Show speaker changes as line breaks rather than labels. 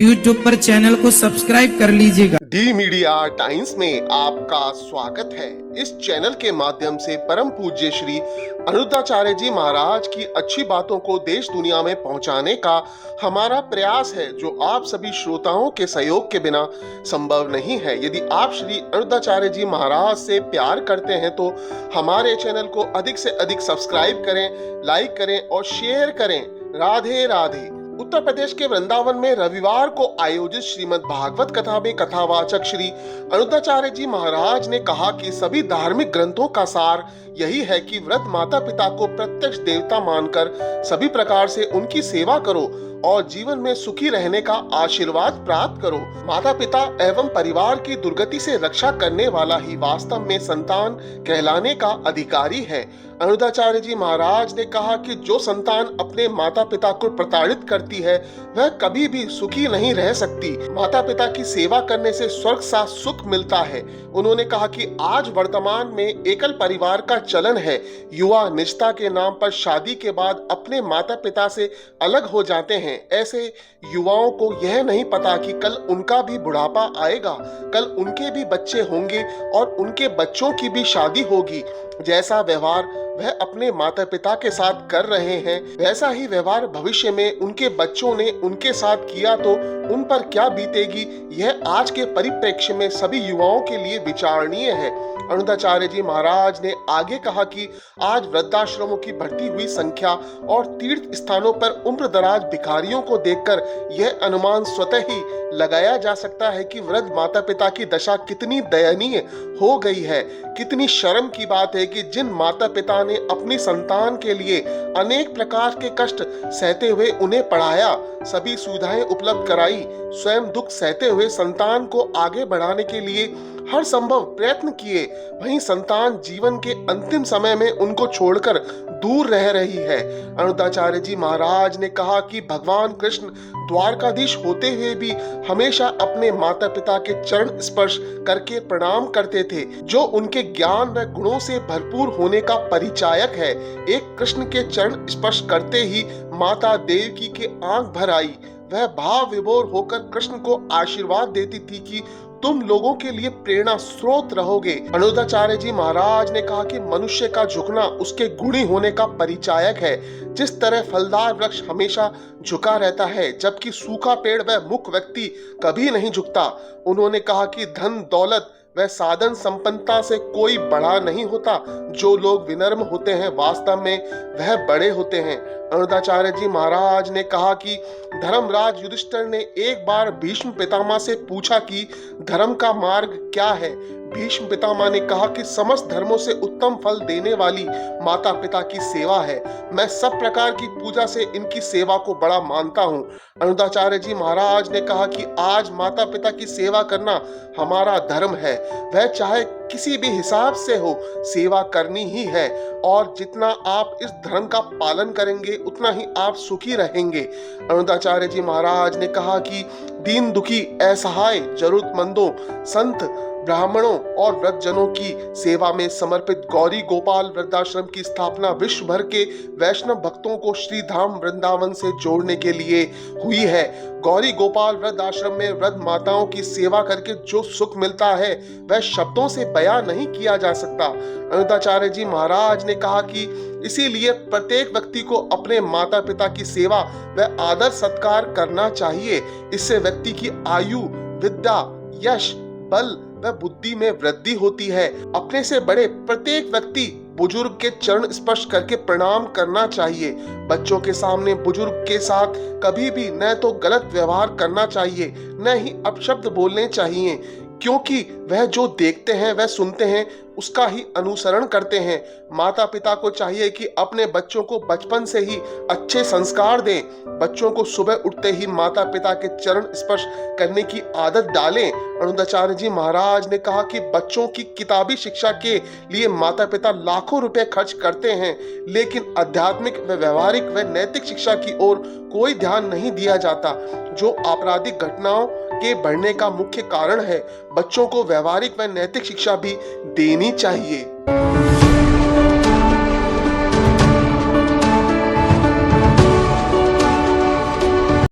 YouTube पर channel को subscribe कर लीजिएगा।
डी मीडिया टाइम्स में आपका स्वागत है। इस चैनल के माध्यम से परम पूज्य श्री अनिरुद्धाचार्य जी महाराज की अच्छी बातों को देश दुनिया में पहुंचाने का हमारा प्रयास है, जो आप सभी श्रोताओं के सहयोग के बिना संभव नहीं है। यदि आप श्री अनिरुद्धाचार्य जी महाराज से प्यार करते हैं तो हमारे चैनल को अधिक से अधिक सब्सक्राइब करें, लाइक करें और शेयर करें। राधे राधे। उत्तर प्रदेश के वृंदावन में रविवार को आयोजित श्रीमद् भागवत कथा में कथावाचक श्री अनिरुद्धाचार्य जी महाराज ने कहा कि सभी धार्मिक ग्रंथों का सार यही है कि वृद्ध माता पिता को प्रत्यक्ष देवता मानकर सभी प्रकार से उनकी सेवा करो और जीवन में सुखी रहने का आशीर्वाद प्राप्त करो। माता पिता एवं परिवार की दुर्गति से रक्षा करने वाला ही वास्तव में संतान कहलाने का अधिकारी है। अनिरुद्धाचार्य जी महाराज ने कहा कि जो संतान अपने माता पिता को प्रताड़ित करती है वह कभी भी सुखी नहीं रह सकती। माता पिता की सेवा करने से स्वर्ग सा सुख मिलता है। उन्होंने कहा कि आज वर्तमान में एकल परिवार का चलन है। युवा निजता के नाम पर शादी के बाद अपने माता पिता से अलग हो जाते हैं। ऐसे युवाओं को यह नहीं पता कि कल उनका भी बुढ़ापा आएगा, कल उनके भी बच्चे होंगे और उनके बच्चों की भी शादी होगी। जैसा व्यवहार वह अपने माता पिता के साथ कर रहे हैं वैसा ही व्यवहार भविष्य में उनके बच्चों ने उनके साथ किया तो उन पर क्या बीतेगी, यह आज के परिप्रेक्ष्य में सभी युवाओं के लिए विचारणीय है। अनिरुद्धाचार्य जी महाराज ने आगे कहा कि आज वृद्धाश्रमों की बढ़ती हुई संख्या और तीर्थ स्थानों पर उम्र दराज भिखारियों को देखकर यह अनुमान स्वतः ही लगाया जा सकता है कि वृद्ध माता पिता की दशा कितनी दयनीय हो गई है। कितनी शर्म की बात है कि जिन माता पिता ने अपनी संतान के लिए अनेक प्रकार के कष्ट सहते हुए उन्हें पढ़ाया, सभी सुविधाएं उपलब्ध कराई, स्वयं दुख सहते हुए संतान को आगे बढ़ाने के लिए हर संभव प्रयत्न किए, वहीं संतान जीवन के अंतिम समय में उनको छोड़कर दूर रह रही है। अनिरुद्धाचार्य जी महाराज ने कहा कि भगवान कृष्ण द्वारकाधीश होते हुए भी हमेशा अपने माता पिता के चरण स्पर्श करके प्रणाम करते थे, जो उनके ज्ञान व गुणों से भरपूर होने का परिचायक है। एक कृष्ण के चरण स्पर्श करते ही माता देवकी के आंख भर आई। वह भाव विभोर होकर कृष्ण को आशीर्वाद देती थी कि तुम लोगों के लिए प्रेरणा स्रोत रहोगे। अनिरुद्धाचार्य जी महाराज ने कहा कि मनुष्य का झुकना उसके गुणी होने का परिचायक है। जिस तरह फलदार वृक्ष हमेशा झुका रहता है जबकि सूखा पेड़ व मुक व्यक्ति कभी नहीं झुकता। उन्होंने कहा कि धन दौलत वह साधन संपन्नता से कोई बड़ा नहीं होता। जो लोग विनम्र होते हैं वास्तव में वह बड़े होते हैं। अनिरुद्धाचार्य जी महाराज ने कहा कि धर्मराज युधिष्ठिर ने एक बार भीष्म पितामह से पूछा कि धर्म का मार्ग क्या है। भीष्म पितामह ने कहा कि समस्त धर्मों से उत्तम फल देने वाली माता पिता की सेवा है। मैं सब प्रकार की पूजा से इनकी सेवा को बड़ा मानता हूँ। अनिरुद्धाचार्य जी महाराज ने कहा कि आज माता पिता की सेवा करना हमारा धर्म है। वह चाहे किसी भी हिसाब से हो, सेवा करनी ही है और जितना आप इस धर्म का पालन करेंगे उतना ही आप सुखी रहेंगे। अनिरुद्धाचार्य जी महाराज ने कहा कि दीन दुखी असहाय जरूरतमंदों संत ब्राह्मणों और वृद्धजनों की सेवा में समर्पित गौरी गोपाल वृद्धाश्रम की स्थापना विश्व भर के वैष्णव भक्तों को श्री धाम वृंदावन से जोड़ने के लिए हुई है। गौरी गोपाल वृद्धाश्रम में वृद्ध माताओं की सेवा करके जो सुख मिलता है वह शब्दों से बयां नहीं किया जा सकता। अनिरुद्धाचार्य जी महाराज ने कहा कि इसीलिए प्रत्येक व्यक्ति को अपने माता पिता की सेवा व आदर सत्कार करना चाहिए। इससे व्यक्ति की आयु, विद्या, यश, बल व बुद्धि में वृद्धि होती है। अपने से बड़े प्रत्येक व्यक्ति बुजुर्ग के चरण स्पर्श करके प्रणाम करना चाहिए। बच्चों के सामने बुजुर्ग के साथ कभी भी न तो गलत व्यवहार करना चाहिए न ही अपशब्द बोलने चाहिए, क्योंकि वह जो देखते हैं वह सुनते हैं उसका ही अनुसरण करते हैं। माता पिता को चाहिए कि अपने बच्चों को बचपन से ही अच्छे संस्कार दें। बच्चों को सुबह उठते ही माता पिता के चरण स्पर्श करने की आदत डालें। अनिरुद्धाचार्य जी महाराज ने कहा कि बच्चों की किताबी शिक्षा के लिए माता पिता लाखों रुपए खर्च करते हैं, लेकिन आध्यात्मिक व व्यवहारिक व नैतिक शिक्षा की ओर कोई ध्यान नहीं दिया जाता, जो आपराधिक घटनाओं के बढ़ने का मुख्य कारण है। बच्चों को व्यवहारिक व नैतिक शिक्षा भी देनी चाहिए।